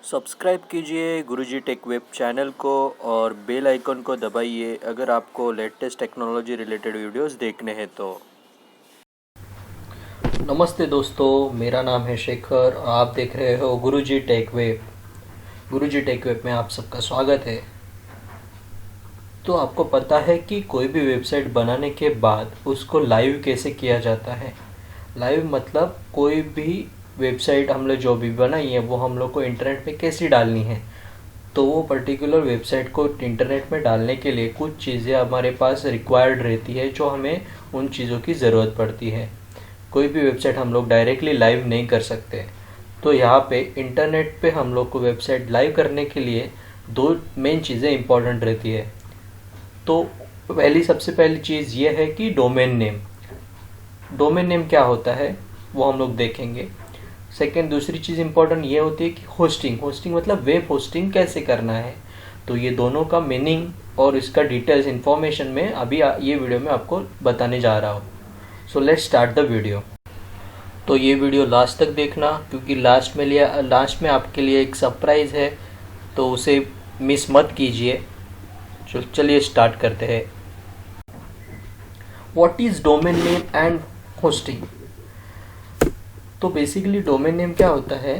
Subscribe कीजिए गुरुजी take web channel को और बेल आइकन को दबाइए अगर आपको लेटेस्ट टेक्नोलॉजी रिलेटेड वीडियोस देखने हैं तो। नमस्ते दोस्तों, मेरा नाम है शेखर और आप देख रहे हो गुरुजी टेक वेब। गुरुजी टेक वेब में आप सबका स्वागत है। तो आपको पता है कि कोई भी वेबसाइट बनाने के बाद उसको लाइव कैसे किया जाता है। लाइव मतलब कोई भी वेबसाइट हम लोग जो भी बनाई है वो हम लोग को इंटरनेट पे कैसे डालनी है। तो वो पर्टिकुलर वेबसाइट को इंटरनेट में डालने के लिए कुछ चीज़ें हमारे पास रिक्वायर्ड रहती है जो हमें उन चीज़ों की ज़रूरत पड़ती है। कोई भी वेबसाइट हम लोग डायरेक्टली लाइव नहीं कर सकते। तो यहाँ पे इंटरनेट पे हम लोग को वेबसाइट लाइव करने के लिए दो मेन चीज़ें इंपॉर्टेंट रहती है। तो सबसे पहली चीज़ ये है कि डोमेन नेम। डोमेन नेम क्या होता है वो हम लोग देखेंगे। सेकेंड दूसरी चीज़ इंपॉर्टेंट ये होती है कि होस्टिंग मतलब वेब होस्टिंग कैसे करना है। तो ये दोनों का मीनिंग और इसका डिटेल्स इन्फॉर्मेशन में अभी ये वीडियो में आपको बताने जा रहा हूँ। So let's start the video. तो ये वीडियो लास्ट तक देखना क्योंकि लास्ट में आपके लिए एक सरप्राइज़ है, तो उसे मिस मत कीजिए। चलिए स्टार्ट करते हैं। What is domain name and hosting. तो बेसिकली डोमेन नेम क्या होता है।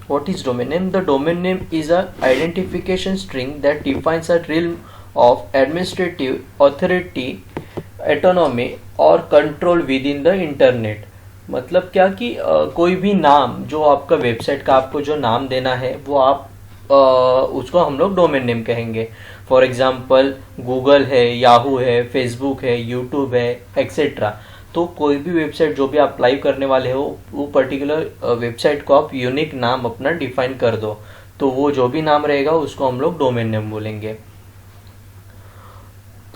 What is domain name? The domain name is a identification string that defines a realm of administrative authority, autonomy or control within the internet। मतलब क्या कि कोई भी नाम जो आपका वेबसाइट का आपको जो नाम देना है वो आप उसको हम लोग डोमेन नेम कहेंगे। फॉर एग्जाम्पल गूगल है, याहू है, फेसबुक है, यूट्यूब है, एक्सेट्रा। तो कोई भी वेबसाइट जो भी आप लाइव करने वाले हो वो पर्टिकुलर वेबसाइट को आप यूनिक नाम अपना डिफाइन कर दो। तो वो जो भी नाम रहेगा उसको हम लोग डोमेन नेम बोलेंगे।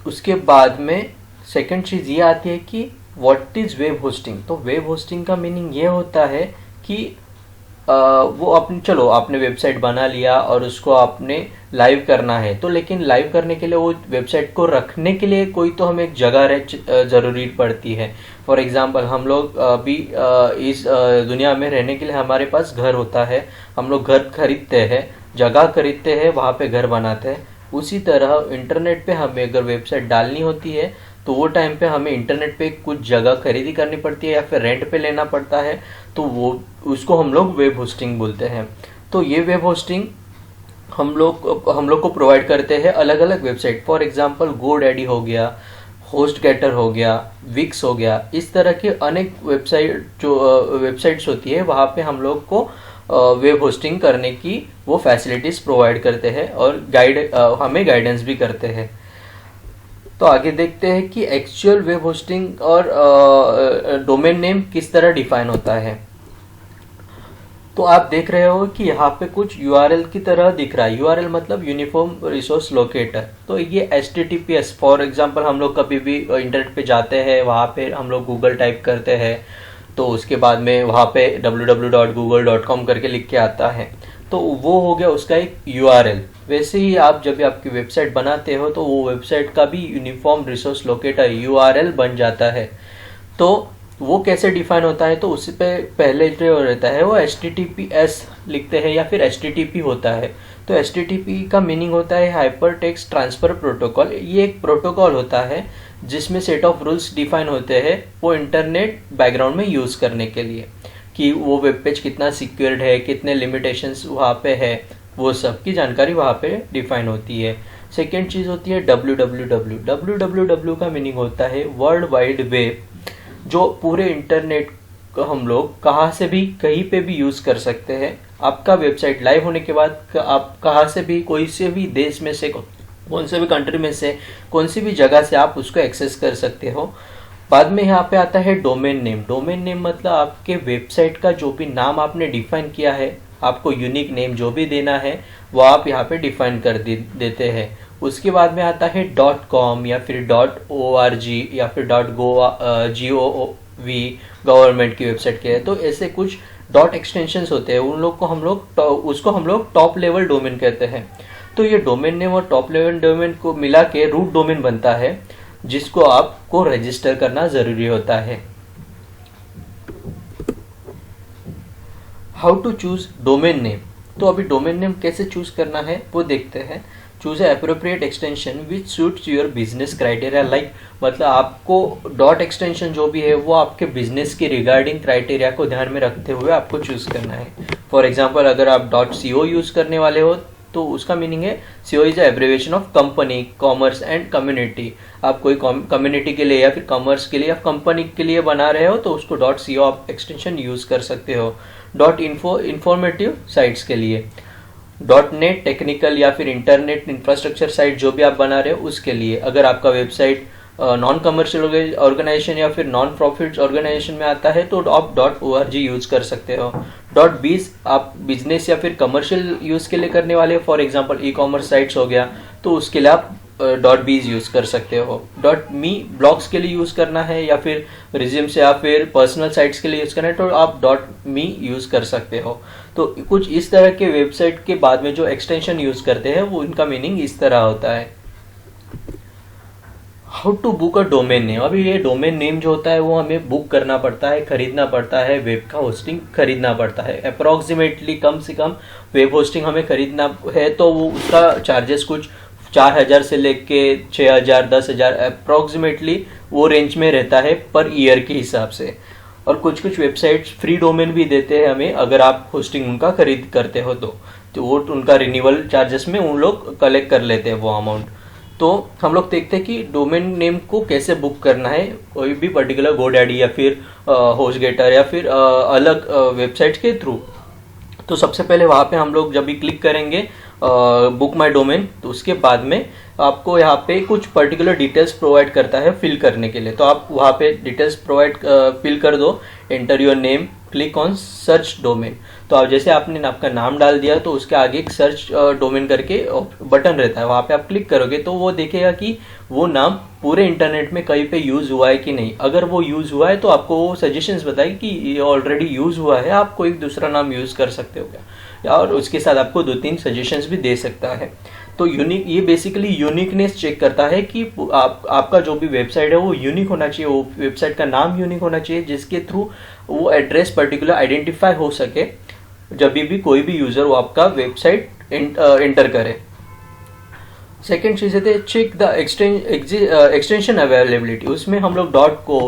उसके बाद में सेकंड चीज़ ये आती है कि व्हाट इज़ वेब होस्टिंग। तो वेब होस्टिंग का मीनिंग ये होता है कि वो आपने वेबसाइट बना लिया और उसको आपने लाइव करना है। तो लेकिन लाइव करने के लिए वो वेबसाइट को रखने के लिए कोई तो हमें एक जगह ज़रूरी पड़ती है। फॉर एग्जांपल हम लोग अभी इस दुनिया में रहने के लिए हमारे पास घर होता है। हम लोग घर खरीदते हैं, जगह खरीदते हैं, वहाँ पे घर बनाते हैं। उसी तरह इंटरनेट पे हमें अगर वेबसाइट डालनी होती है तो वो टाइम पे हमें इंटरनेट पे कुछ जगह खरीदी करनी पड़ती है या फिर रेंट पे लेना पड़ता है। तो वो उसको हम लोग वेब होस्टिंग बोलते हैं। तो ये वेब होस्टिंग हम लोग को प्रोवाइड करते हैं अलग अलग वेबसाइट। फॉर एग्जांपल गोडैडी हो गया, होस्टगेटर हो गया, विक्स हो गया। इस तरह के अनेक वेबसाइट्स होती है, वहाँ पे हम लोग को वेब होस्टिंग करने की वो फैसिलिटीज प्रोवाइड करते हैं और हमें गाइडेंस भी करते हैं। तो आगे देखते हैं कि एक्चुअल वेब होस्टिंग और डोमेन नेम किस तरह डिफाइन होता है। तो आप देख रहे हो कि यहाँ पे कुछ URL की तरह दिख रहा है। URL मतलब यूनिफॉर्म रिसोर्स लोकेटर। तो ये HTTPS फॉर एग्जांपल हम लोग कभी भी इंटरनेट पे जाते हैं, वहाँ पे हम लोग गूगल टाइप करते हैं तो उसके बाद में वहाँ पे www.google.com करके लिख के आता है। तो वो हो गया उसका एक URL। वैसे ही आप जब भी आपकी वेबसाइट बनाते हो तो वो वेबसाइट का भी यूनिफॉर्म रिसोर्स लोकेटर URL बन जाता है। तो वो कैसे डिफाइन होता है, तो उससे पहले जो रहता है वो HTTPS लिखते हैं या फिर HTTP होता है। तो HTTP का मीनिंग होता है हाइपर टेक्स्ट ट्रांसफर प्रोटोकॉल। ये एक प्रोटोकॉल होता है जिसमें सेट ऑफ रूल्स डिफाइन होते हैं वो इंटरनेट बैकग्राउंड में यूज़ करने के लिए, कि वो वेब पेज कितना सिक्योर्ड है, कितने लिमिटेशंस वहाँ पे है, वो सब की जानकारी वहाँ पे डिफाइन होती है। सेकेंड चीज़ होती है www का मीनिंग होता है वर्ल्ड वाइड वेब, जो पूरे इंटरनेट को हम लोग कहाँ से भी कहीं पे भी यूज़ कर सकते हैं। आपका वेबसाइट लाइव होने के बाद आप कहाँ से भी, कोई से भी देश में से, कौन से भी कंट्री में से, कौन सी भी जगह से आप उसको एक्सेस कर सकते हो। बाद में यहाँ पे आता है डोमेन नेम। डोमेन नेम मतलब आपके वेबसाइट का जो भी नाम आपने डिफाइन किया है, आपको यूनिक नेम जो भी देना है वो आप यहाँ पे डिफाइन कर देते हैं। उसके बाद में आता है .com या फिर .org या फिर .gov गवर्नमेंट की वेबसाइट के है। तो ऐसे कुछ डॉट एक्सटेंशंस होते हैं, उन लोग को हम लोग टॉप लेवल डोमेन कहते हैं। तो ये डोमेन नेम और टॉप लेवल डोमेन को मिला के रूट डोमेन बनता है, जिसको आपको रजिस्टर करना ज़रूरी होता है। How to choose domain name. तो अभी डोमेन नेम कैसे चूज करना है वो देखते हैं। Choose appropriate extension which suits your business criteria, like मतलब आपको डॉट एक्सटेंशन जो भी है वो आपके बिजनेस के रिगार्डिंग क्राइटेरिया को ध्यान में रखते हुए आपको चूज करना है। फॉर एग्जाम्पल अगर आप डॉट CO यूज करने वाले हो तो उसका मीनिंग है CO is abbreviation of company, commerce and community. आप कोई कम्युनिटी के लिए या फिर कॉमर्स के लिए या कंपनी के लिए बना रहे हो तो उसको डॉट CO आप एक्सटेंशन यूज कर सकते हो। डॉट इन्फो इंफॉर्मेटिव साइट्स के लिए, डॉट नेट टेक्निकल या फिर इंटरनेट इंफ्रास्ट्रक्चर साइट जो भी आप बना रहे हो उसके लिए। अगर आपका वेबसाइट नॉन कमर्शियल ऑर्गेनाइजेशन या फिर नॉन प्रॉफिट ऑर्गेनाइजेशन में आता है तो आप .org यूज कर सकते हो। .biz आप बिजनेस या फिर कमर्शियल यूज के लिए करने वाले हो, फॉर एग्जांपल ई-कॉमर्स साइट्स हो गया तो उसके लिए आप .biz यूज कर सकते हो। .me ब्लॉग्स के लिए यूज करना है या फिर रिज्यूम्स या फिर पर्सनल साइट्स के लिए यूज करना है तो आप .me यूज कर सकते हो। तो कुछ इस तरह के वेबसाइट के बाद में जो एक्सटेंशन यूज करते हैं वो इनका मीनिंग इस तरह होता है। How to book a domain name. अभी ये डोमेन नेम जो होता है वो हमें बुक करना पड़ता है, खरीदना पड़ता है, वेब का होस्टिंग खरीदना पड़ता है। अप्रॉक्सीमेटली कम से कम वेब होस्टिंग हमें खरीदना है तो वो उसका चार्जेस कुछ 4,000 से लेके 6,000 10,000 अप्रॉक्सीमेटली वो रेंज में रहता है पर ईयर के हिसाब से। और कुछ वेबसाइट्स फ्री डोमेन भी देते हैं हमें अगर आप होस्टिंग उनका खरीद करते हो तो वो उनका रिन्यूअल चार्जेस में उन लोग कलेक्ट कर लेते हैं वो अमाउंट। तो हम लोग देखते हैं कि डोमेन नेम को कैसे बुक करना है कोई भी पर्टिकुलर गोडैडी या फिर होस्टगेटर या फिर अलग वेबसाइट के थ्रू। तो सबसे पहले वहाँ पे हम लोग जब भी क्लिक करेंगे बुक माई डोमेन तो उसके बाद में आपको यहाँ पे कुछ पर्टिकुलर डिटेल्स प्रोवाइड करता है फिल करने के लिए। तो आप वहाँ पे डिटेल्स प्रोवाइड फिल कर दो, enter your name, click on search domain. तो आप जैसे आपने आपका नाम डाल दिया तो उसके आगे एक सर्च डोमेन करके बटन रहता है, वहाँ पे आप क्लिक करोगे तो वो देखेगा कि वो नाम पूरे इंटरनेट में कहीं पे यूज हुआ है कि नहीं। अगर वो यूज हुआ है तो आपको वो सजेशंस बताएगी कि ये ऑलरेडी यूज हुआ है, आप कोई दूसरा नाम यूज कर सकते हो क्या, और उसके साथ आपको 2-3 सजेशंस भी दे सकता है। तो यूनिक, ये बेसिकली यूनिकनेस चेक करता है कि आपका जो भी वेबसाइट है वो यूनिक होना चाहिए, वो वेबसाइट का नाम यूनिक होना चाहिए जिसके थ्रू वो एड्रेस पर्टिकुलर आइडेंटिफाई हो सके जब भी कोई भी यूजर वो आपका वेबसाइट एंटर करे। सेकेंड चीज है चेक द एक्सटेंशन अवेलेबिलिटी। उसमें हम लोग .co,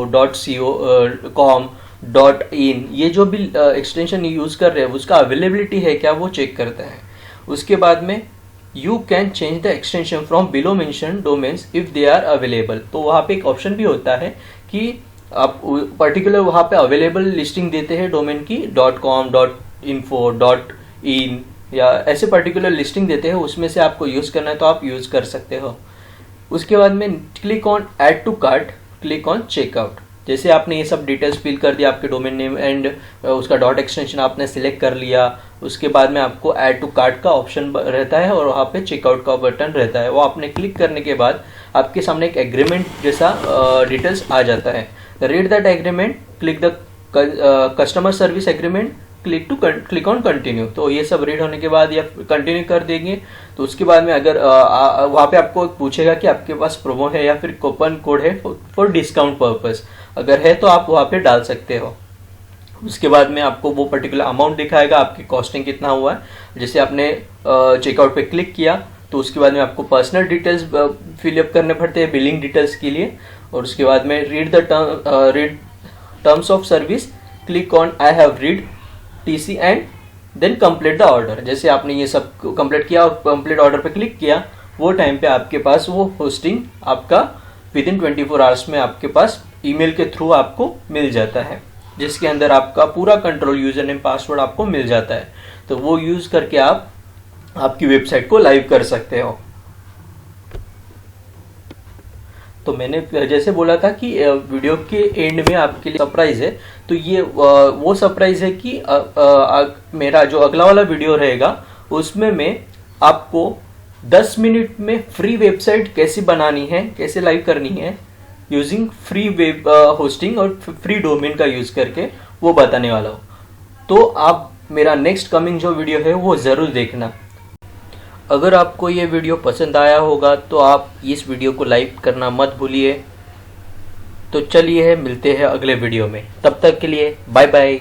.com, .in ये जो भी एक्सटेंशन यूज कर रहे हैं उसका अवेलेबिलिटी है क्या वो चेक करते हैं। उसके बाद में you can change the extension from below mentioned domains if they are available. तो वहाँ पे एक ऑप्शन भी होता है कि आप पर्टिकुलर वहाँ पे अवेलेबल लिस्टिंग देते हैं डोमेन की .com, .info, .in या ऐसे पर्टिकुलर लिस्टिंग देते हैं, उसमें से आपको यूज करना है तो आप यूज कर सकते हो। उसके बाद में click on add to cart, click on checkout. जैसे आपने ये सब डिटेल्स फिल कर दिया, आपके डोमेन नेम एंड उसका डॉट एक्सटेंशन आपने सिलेक्ट कर लिया, उसके बाद में आपको ऐड टू कार्ट का ऑप्शन रहता है और वहाँ पे चेकआउट का बटन रहता है। वो आपने क्लिक करने के बाद आपके सामने एक एग्रीमेंट जैसा डिटेल्स आ जाता है। Read that agreement, click the customer service agreement, click on continue. तो ये सब रीड होने के बाद या कंटिन्यू कर देंगे तो उसके बाद में अगर वहाँ पे आपको पूछेगा कि आपके पास प्रोमो है या फिर कूपन कोड है फॉर डिस्काउंट पर्पस, अगर है तो आप वहाँ पे डाल सकते हो। उसके बाद में आपको वो पर्टिकुलर अमाउंट दिखाएगा, आपकी कॉस्टिंग कितना हुआ है। जैसे आपने चेकआउट पे क्लिक किया तो उसके बाद में आपको पर्सनल डिटेल्स फिलअप करने पड़ते हैं बिलिंग डिटेल्स के लिए। और उसके बाद में read terms of service, click on I have read TC and then complete the order. जैसे आपने ये सब कंप्लीट किया और कंप्लीट ऑर्डर पे क्लिक किया, वो टाइम पे आपके पास वो होस्टिंग आपका विदिन 24 आवर्स में आपके पास ईमेल के थ्रू आपको मिल जाता है, जिसके अंदर आपका पूरा कंट्रोल, यूजर नेम, पासवर्ड आपको मिल जाता है। तो वो यूज करके आप आपकी वेबसाइट को लाइव कर सकते हो। तो मैंने जैसे बोला था कि वीडियो के एंड में आपके लिए सरप्राइज है, तो ये वो सरप्राइज है कि मेरा जो अगला वाला वीडियो रहेगा उसमें मैं आपको 10 मिनट में फ्री वेबसाइट कैसे बनानी है, कैसे लाइव करनी है यूजिंग फ्री वेब होस्टिंग और फ्री डोमेन का यूज करके वो बताने वाला हूँ। तो आप मेरा नेक्स्ट कमिंग जो वीडियो है वो जरूर देखना। अगर आपको ये वीडियो पसंद आया होगा तो आप इस वीडियो को लाइक करना मत भूलिए। तो चलिए मिलते हैं अगले वीडियो में, तब तक के लिए बाय बाय।